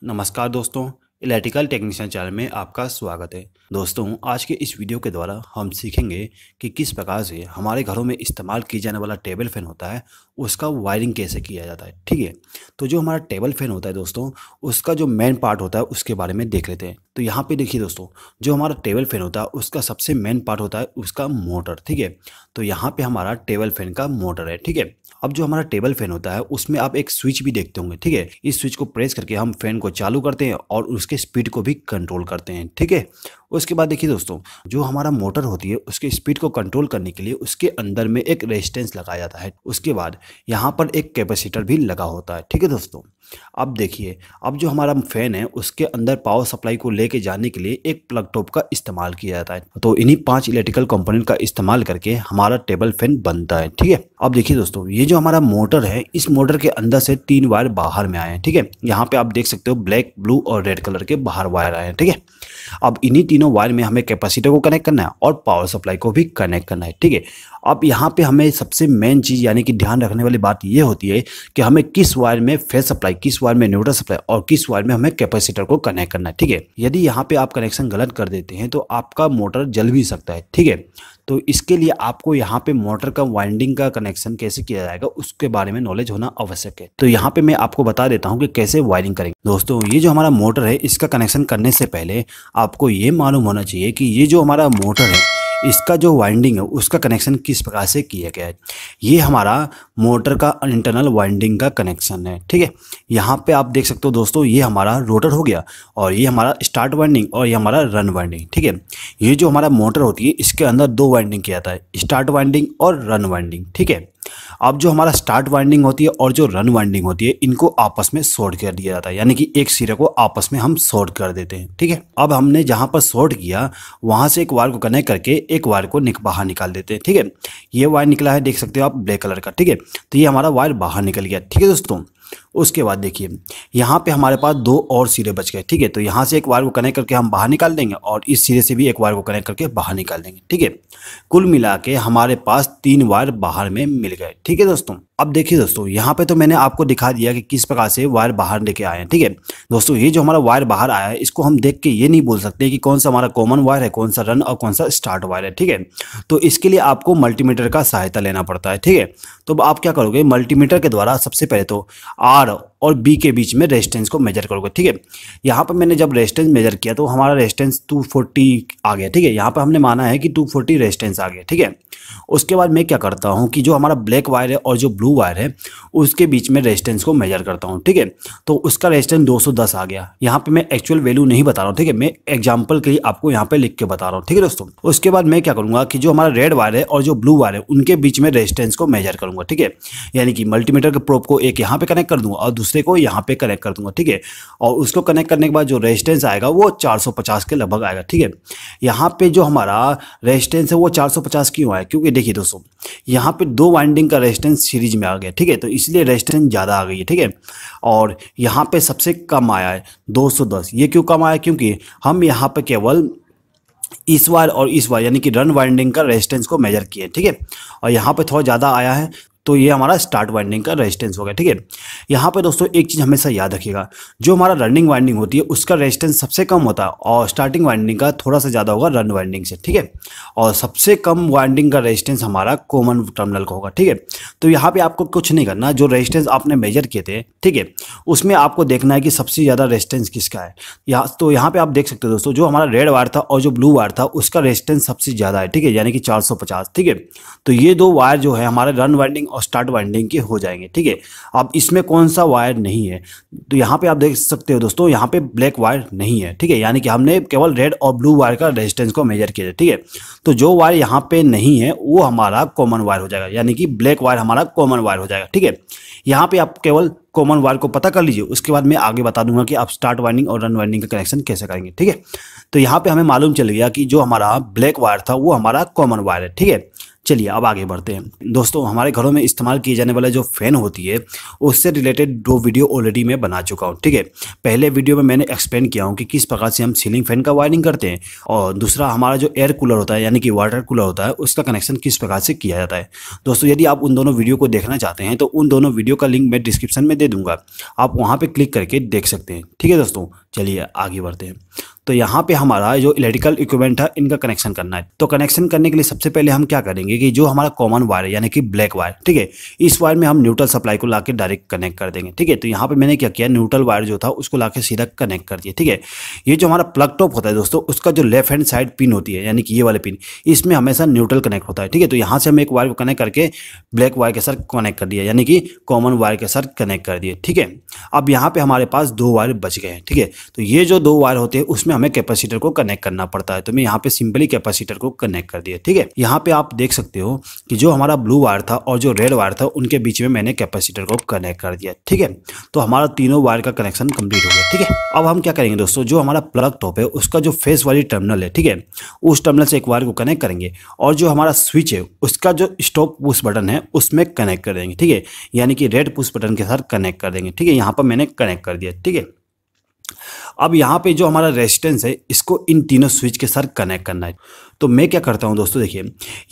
नमस्कार दोस्तों, electrical technician channel में आपका स्वागत है। दोस्तों, आज के इस वीडियो के द्वारा हम सीखेंगे कि किस प्रकार से हमारे घरों में इस्तेमाल किए जाने वाला टेबल फैन होता है, उसका वायरिंग कैसे किया जाता है। ठीक है, तो जो हमारा टेबल फैन होता है दोस्तों, उसका जो मेन पार्ट होता है उसके बारे में देख लेते हैं। तो यहाँ पे देखिए दोस्तों, जो हमारा टेबल फैन होता है उसका सबसे मेन पार्ट होता है उसका मोटर। ठीक है, तो यहाँ पे हमारा टेबल फैन का मोटर है। ठीक है, अब जो हमारा टेबल फैन होता है उसमें आप एक स्विच भी देखते होंगे। ठीक है, इस स्विच को प्रेस करके हम फैन को चालू करते हैं और उसके स्पीड को भी कंट्रोल करते हैं। ठीक है, उसके बाद देखिए दोस्तों, जो हमारा मोटर होती है उसके स्पीड को कंट्रोल करने के लिए उसके अंदर में एक रेजिस्टेंस लगाया जाता है। उसके बाद यहाँ पर एक कैपेसिटर भी लगा होता है। ठीक है दोस्तों, अब देखिए, अब जो हमारा फैन है उसके अंदर पावर सप्लाई को लेके जाने के लिए एक प्लग टॉप का इस्तेमाल किया जाता है। तो इन्हीं 5 इलेक्ट्रिकल कंपोनेंट का इस्तेमाल करके हमारा टेबल फैन बनता है। ठीक है, अब देखिए दोस्तों, ये जो हमारा मोटर है, इस मोटर के अंदर से 3 वायर बाहर में आए हैं। ठीक है, यहाँ पे आप देख सकते हो ब्लैक, ब्लू और रेड कलर के बाहर वायर आए हैं। ठीक है, अब इन्हीं तीनों वायर में हमें कैपेसिटर को कनेक्ट करना है और पावर सप्लाई को भी कनेक्ट करना है। ठीक है, अब यहाँ पे हमें सबसे मेन चीज़ यानी कि ध्यान रखने वाली बात ये होती है कि हमें किस वायर में फेज सप्लाई, किस वायर में न्यूट्रल सप्लाई और किस वायर में हमें कैपेसिटर को कनेक्ट करना है। ठीक है, यदि यहाँ पे आप कनेक्शन गलत कर देते हैं तो आपका मोटर जल भी सकता है। ठीक है, तो इसके लिए आपको यहाँ पे मोटर का वाइंडिंग का कनेक्शन कैसे किया जाएगा उसके बारे में नॉलेज होना आवश्यक है। तो यहाँ पे मैं आपको बता देता हूँ कि कैसे वायरिंग करेंगे। दोस्तों, ये जो हमारा मोटर है इसका कनेक्शन करने से पहले आपको ये मालूम होना चाहिए कि ये जो हमारा मोटर है इसका जो वाइंडिंग है उसका कनेक्शन किस प्रकार से किया गया है। ये हमारा मोटर का इंटरनल वाइंडिंग का कनेक्शन है। ठीक है, यहाँ पे आप देख सकते हो दोस्तों, ये हमारा रोटर हो गया और ये हमारा स्टार्ट वाइंडिंग और ये हमारा रन वाइंडिंग। ठीक है, ये जो हमारा मोटर होती है इसके अंदर 2 वाइंडिंग किया जाता है, स्टार्ट वाइंडिंग और रन वाइंडिंग। ठीक है, अब जो हमारा स्टार्ट वाइंडिंग होती है और जो रन वाइंडिंग होती है इनको आपस में शॉर्ट कर दिया जाता है, यानी कि एक सिरे को आपस में हम शॉर्ट कर देते हैं। ठीक है, अब हमने जहां पर शॉर्ट किया वहां से एक वायर को कनेक्ट करके एक वायर को बाहर निकाल देते हैं। ठीक है, ये वायर निकला है, देख सकते हो आप, ब्लैक कलर का। ठीक है, तो ये हमारा वायर बाहर निकल गया। ठीक है दोस्तों, उसके बाद देखिए यहाँ पे हमारे पास 2 और सिरे बच गए। ठीक है, तो यहाँ से एक वायर को कनेक्ट करके हम बाहर निकाल देंगे और इस सिरे से भी एक वायर को कनेक्ट करके बाहर निकाल देंगे। ठीक है, कुल मिला के हमारे पास 3 वायर बाहर में मिल गए। ठीक है दोस्तों, अब देखिए दोस्तों, यहाँ पे तो मैंने आपको दिखा दिया कि किस प्रकार से वायर बाहर लेके आए हैं। ठीक है दोस्तों, ये जो हमारा वायर बाहर आया है इसको हम देख के ये नहीं बोल सकते कि कौन सा हमारा कॉमन वायर है, कौन सा रन और कौन सा स्टार्ट वायर है। ठीक है, तो इसके लिए आपको मल्टीमीटर का सहायता लेना पड़ता है। ठीक है, तो अब आप क्या करोगे, मल्टीमीटर के द्वारा सबसे पहले तो आर और बी के बीच में रेजिस्टेंस को मेजर करोगे। ठीक है, यहाँ पर मैंने जब रेजिस्टेंस मेजर किया तो हमारा रेजिस्टेंस 240 आ गया। ठीक है, यहाँ पर हमने माना है कि 240 रेजिस्टेंस आ गया। ठीक है, उसके बाद मैं क्या करता हूँ कि जो हमारा ब्लैक वायर है और जो ब्लू वायर है उसके बीच में रेजिस्टेंस को मेजर करता हूँ। ठीक है, तो उसका रेजिस्टेंस 210 आ गया। यहाँ पे मैं एक्चुअल वैल्यू नहीं बता रहा हूँ। ठीक है, मैं एग्जांपल के लिए आपको यहाँ पे लिख के बता रहा हूँ। ठीक है दोस्तों, उसके बाद मैं क्या करूँगा कि जो हमारा रेड वायर है और जो ब्लू वायर है उनके बीच में रेजिस्टेंस को मेजर करूँगा। ठीक है, यानी कि मल्टीमीटर के प्रोब को एक यहाँ पे कनेक्ट कर दूंगा और दूसरे को यहाँ पे कनेक्ट कर दूंगा। ठीक है, और उसको कनेक्ट करने के बाद जो रेजिस्टेंस आएगा वो 450 के लगभग आएगा। ठीक है, यहाँ पे जो हमारा रेजिस्टेंस है वो 450 क्यों आया, क्योंकि देखिए दोस्तों, यहाँ पे 2 वाइंडिंग का रेजिस्टेंस सीरीज में आ गया। ठीक है, तो इसलिए रेजिस्टेंस ज़्यादा आ गई है। ठीक है, और यहाँ पे सबसे कम आया है 210। ये क्यों कम आया, क्योंकि हम यहाँ पे केवल इस वायर और इस वायर यानी कि रन वाइंडिंग का रेजिस्टेंस को मेजर किए। ठीक है, और यहाँ पे थोड़ा ज़्यादा आया है तो ये हमारा स्टार्ट वाइंडिंग का रेजिस्टेंस हो गया। ठीक है, यहाँ पे दोस्तों एक चीज़ हमेशा याद रखिएगा, जो हमारा रनिंग वाइंडिंग होती है उसका रेजिस्टेंस सबसे कम होता है और स्टार्टिंग वाइंडिंग का थोड़ा सा ज़्यादा होगा रन वाइंडिंग से। ठीक है, और सबसे कम वाइंडिंग का रेजिस्टेंस हमारा कॉमन टर्मिनल का होगा। ठीक है, तो यहाँ पे आपको कुछ नहीं करना, जो रेजिस्टेंस आपने मेजर किए थे ठीक है उसमें आपको देखना है कि सबसे ज़्यादा रेजिस्टेंस किसका है। तो यहाँ पे आप देख सकते हो दोस्तों, जो हमारा रेड वायर था और जो ब्लू वायर था उसका रेजिस्टेंस सबसे ज़्यादा है। ठीक है, यानी कि 450। ठीक है, तो ये 2 वायर जो है हमारे रन वाइंडिंग और स्टार्ट वाइंडिंग हो जाएंगे। ठीक है, अब इसमें कौन सा वायर नहीं है, तो यहाँ पे आप देख सकते हो दोस्तों, यहाँ पे ब्लैक वायर नहीं है। ठीक है, यानी कि हमने केवल रेड और ब्लू वायर का रेजिस्टेंस को मेजर किया है। ठीक है, तो जो वायर यहाँ पे नहीं है वो हमारा कॉमन वायर हो जाएगा, यानी कि ब्लैक वायर हमारा कॉमन वायर हो जाएगा। ठीक है, यहाँ पे आप केवल कॉमन वायर को पता कर लीजिए, उसके बाद मैं आगे बता दूंगा कि आप स्टार्ट वाइंडिंग और रन वाइंडिंग का कनेक्शन कैसे करेंगे। ठीक है, तो यहाँ पे हमें मालूम चल गया कि जो हमारा ब्लैक वायर था वो हमारा कॉमन वायर है। ठीक है, चलिए अब आगे बढ़ते हैं। दोस्तों हमारे घरों में इस्तेमाल किए जाने वाला जो फ़ैन होती है उससे रिलेटेड 2 वीडियो ऑलरेडी मैं बना चुका हूँ, ठीक है। पहले वीडियो में मैंने एक्सप्लेन किया हूँ कि किस प्रकार से हम सीलिंग फैन का वायरिंग करते हैं, और दूसरा हमारा जो एयर कूलर होता है यानी कि वाटर कूलर होता है उसका कनेक्शन किस प्रकार से किया जाता है। दोस्तों यदि आप उन दोनों वीडियो को देखना चाहते हैं तो उन दोनों वीडियो का लिंक मैं डिस्क्रिप्शन में दे दूंगा, आप वहाँ पर क्लिक करके देख सकते हैं, ठीक है दोस्तों। चलिए आगे बढ़ते हैं। तो यहाँ पे हमारा जो इलेक्ट्रिकल इक्विपमेंट है इनका कनेक्शन करना है। तो कनेक्शन करने के लिए सबसे पहले हम क्या करेंगे कि जो हमारा कॉमन वायर है यानी कि ब्लैक वायर, ठीक है, इस वायर में हम न्यूट्रल सप्लाई को लाके डायरेक्ट कनेक्ट कर देंगे, ठीक है। तो यहाँ पे मैंने क्या किया, न्यूट्रल वायर जो था उसको लाके सीधा कनेक्ट कर दिया, ठीक है। ये जो हमारा प्लग टॉप होता है दोस्तों, उसका जो लेफ्ट हैंड साइड पिन होती है यानी कि ये वाले पिन, इसमें हमेशा न्यूट्रल कनेक्ट होता है, ठीक है। तो यहाँ से हम एक वायर को कनेक्ट करके ब्लैक वायर के साथ कनेक्ट कर दिया यानी कि कॉमन वायर के साथ कनेक्ट कर दिए, ठीक है। अब यहाँ पे हमारे पास 2 वायर बच गए हैं, ठीक है। तो ये जो 2 वायर होते हैं उसमें हमें कैपेसिटर को कनेक्ट करना पड़ता है, तो मैं यहाँ पे सिंपली कैपेसिटर को कनेक्ट कर दिया, ठीक है। यहाँ पे आप देख सकते हो कि जो हमारा ब्लू वायर था और जो रेड वायर था उनके बीच में मैंने कैपेसिटर को कनेक्ट कर दिया, ठीक है। तो हमारा तीनों वायर का कनेक्शन कंप्लीट हो गया, ठीक है। अब हम क्या करेंगे दोस्तों, जो हमारा प्लग टॉप है उसका जो फेस वाली टर्मिनल है, ठीक है, उस टर्मिनल से एक वायर को कनेक्ट करेंगे और जो हमारा स्विच है उसका जो स्टॉप पुश बटन है उसमें कनेक्ट कर देंगे, ठीक है, यानी कि रेड पुश बटन के साथ कनेक्ट कर देंगे, ठीक है। यहाँ पर मैंने कनेक्ट कर दिया, ठीक है। अब यहाँ पे जो हमारा रेजिस्टेंस है इसको इन तीनों स्विच के साथ कनेक्ट करना है। तो मैं क्या करता हूँ दोस्तों, देखिए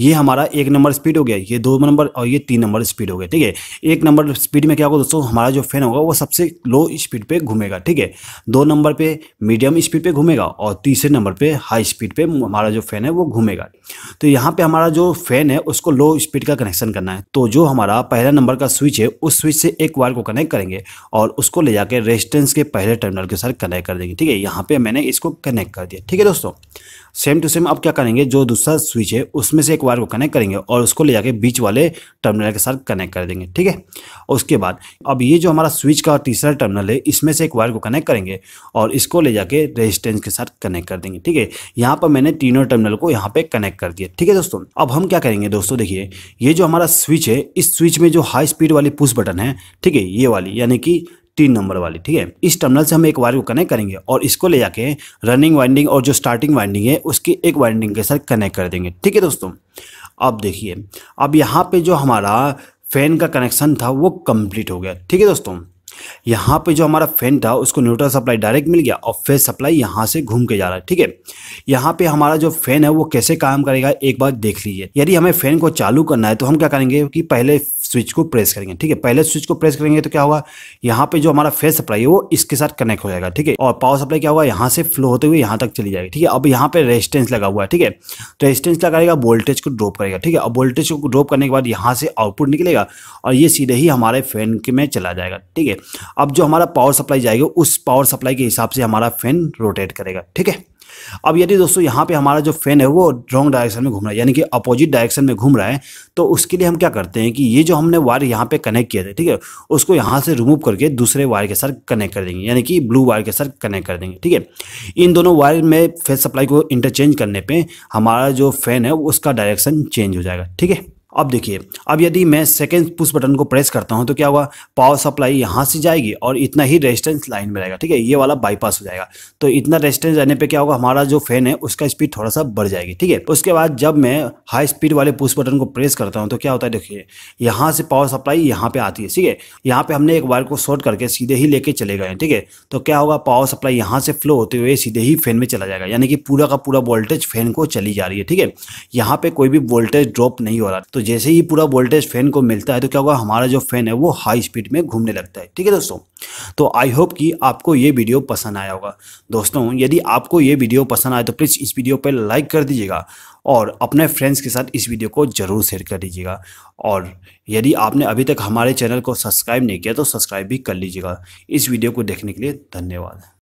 ये हमारा 1 नंबर स्पीड हो गया, ये 2 नंबर और ये 3 नंबर स्पीड हो गया, ठीक है। 1 नंबर स्पीड में क्या होगा दोस्तों, हमारा जो फैन होगा वो सबसे लो स्पीड पे घूमेगा, ठीक है। 2 नंबर पे मीडियम स्पीड पे घूमेगा और तीसरे नंबर पे हाई स्पीड पे हमारा जो फैन है वो घूमेगा। तो यहाँ पे हमारा जो फैन है उसको लो स्पीड का कनेक्शन करना है। तो जो हमारा पहला नंबर का स्विच है उस स्विच से एक वायर को कनेक्ट करेंगे और उसको ले जाकर रेजिस्टेंस के पहले टर्मिनल के साथ कनेक्ट कर देंगे, ठीक है। यहाँ पे मैंने इसको कनेक्ट कर दिया, ठीक है दोस्तों। सेम टू सेम अब क्या करेंगे, जो दूसरा स्विच है उसमें से एक वायर को कनेक्ट करेंगे और उसको ले जाके बीच वाले टर्मिनल के साथ कनेक्ट कर देंगे, ठीक है। उसके बाद अब ये जो हमारा स्विच का तीसरा टर्मिनल है इसमें से एक वायर को कनेक्ट करेंगे और इसको ले जाके रेजिस्टेंस के साथ कनेक्ट कर देंगे, ठीक है। यहाँ पर मैंने तीनों टर्मिनल को यहाँ पे कनेक्ट कर दिया, ठीक है दोस्तों। अब हम क्या करेंगे दोस्तों, देखिए ये जो हमारा स्विच है इस स्विच में जो हाई स्पीड वाली पुश बटन है, ठीक है, ये वाली यानी कि 3 नंबर वाली, ठीक है, इस टर्मिनल से हम एक वायर को कनेक्ट करेंगे और इसको ले जाके रनिंग वाइंडिंग और जो स्टार्टिंग वाइंडिंग है उसकी एक वाइंडिंग के साथ कनेक्ट कर देंगे, ठीक है दोस्तों। अब देखिए अब यहाँ पे जो हमारा फैन का कनेक्शन था वो कंप्लीट हो गया, ठीक है दोस्तों। यहाँ पे जो हमारा फैन था उसको न्यूट्रल सप्लाई डायरेक्ट मिल गया और फेस सप्लाई यहाँ से घूम के जा रहा है, ठीक है। यहाँ पे हमारा जो फैन है वो कैसे काम करेगा एक बार देख लीजिए। यदि हमें फैन को चालू करना है तो हम क्या करेंगे कि पहले स्विच को प्रेस करेंगे, ठीक है। पहले स्विच को प्रेस करेंगे तो क्या होगा, यहाँ पे जो हमारा फेस सप्लाई है वो इसके साथ कनेक्ट हो जाएगा, ठीक है। और पावर सप्लाई क्या होगा, यहाँ से फ्लो होते हुए यहाँ तक चली जाएगी, ठीक है। अब यहाँ पे रेजिस्टेंस लगा हुआ है, ठीक है, तो रेजिस्टेंस लगाएगा वोल्टेज को ड्रॉप करेगा, ठीक है। अब वोल्टेज को ड्रॉप करने के बाद यहाँ से आउटपुट निकलेगा और ये सीधे ही हमारे फैन के में चला जाएगा, ठीक है। अब जो हमारा पावर सप्लाई जाएगा उस पावर सप्लाई के हिसाब से हमारा फैन रोटेट करेगा, ठीक है। अब यदि दोस्तों यहाँ पे हमारा जो फैन है वो रॉन्ग डायरेक्शन में घूम रहा है यानी कि अपोजिट डायरेक्शन में घूम रहा है, तो उसके लिए हम क्या करते हैं कि ये जो हमने वायर यहाँ पे कनेक्ट किए थे, ठीक है, उसको यहाँ से रिमूव करके दूसरे वायर के साथ कनेक्ट कर देंगे यानी कि ब्लू वायर के साथ कनेक्ट कर देंगे, ठीक है। इन दोनों वायर में फेस सप्लाई को इंटरचेंज करने पे हमारा जो फैन है उसका डायरेक्शन चेंज हो जाएगा, ठीक है। अब देखिए अब यदि मैं सेकेंड पुश बटन को प्रेस करता हूं तो क्या होगा, पावर सप्लाई यहाँ से जाएगी और इतना ही रेजिस्टेंस लाइन में रहेगा, ठीक है, ये वाला बाईपास हो जाएगा। तो इतना रेजिस्टेंस रहने पे क्या होगा, हमारा जो फैन है उसका स्पीड थोड़ा सा बढ़ जाएगी, ठीक है। उसके बाद जब मैं हाई स्पीड वाले पुश बटन को प्रेस करता हूँ तो क्या होता है, देखिए यहाँ से पावर सप्लाई यहाँ पे आती है, ठीक है। यहाँ पे हमने एक वायर को शॉर्ट करके सीधे ही लेके चले गए, ठीक है। तो क्या होगा, पावर सप्लाई यहाँ से फ्लो होते हुए सीधे ही फैन में चला जाएगा यानी कि पूरा का पूरा वोल्टेज फैन को चली जा रही है, ठीक है। यहाँ पे कोई भी वोल्टेज ड्रॉप नहीं हो रहा। तो जैसे ही पूरा वोल्टेज फैन को मिलता है तो क्या होगा, हमारा जो फैन है वो हाई स्पीड में घूमने लगता है, ठीक है दोस्तों। तो आई होप कि आपको ये वीडियो पसंद आया होगा। दोस्तों यदि आपको ये वीडियो पसंद आए तो प्लीज़ इस वीडियो पर लाइक कर दीजिएगा और अपने फ्रेंड्स के साथ इस वीडियो को ज़रूर शेयर कर दीजिएगा। और यदि आपने अभी तक हमारे चैनल को सब्सक्राइब नहीं किया तो सब्सक्राइब भी कर लीजिएगा। इस वीडियो को देखने के लिए धन्यवाद।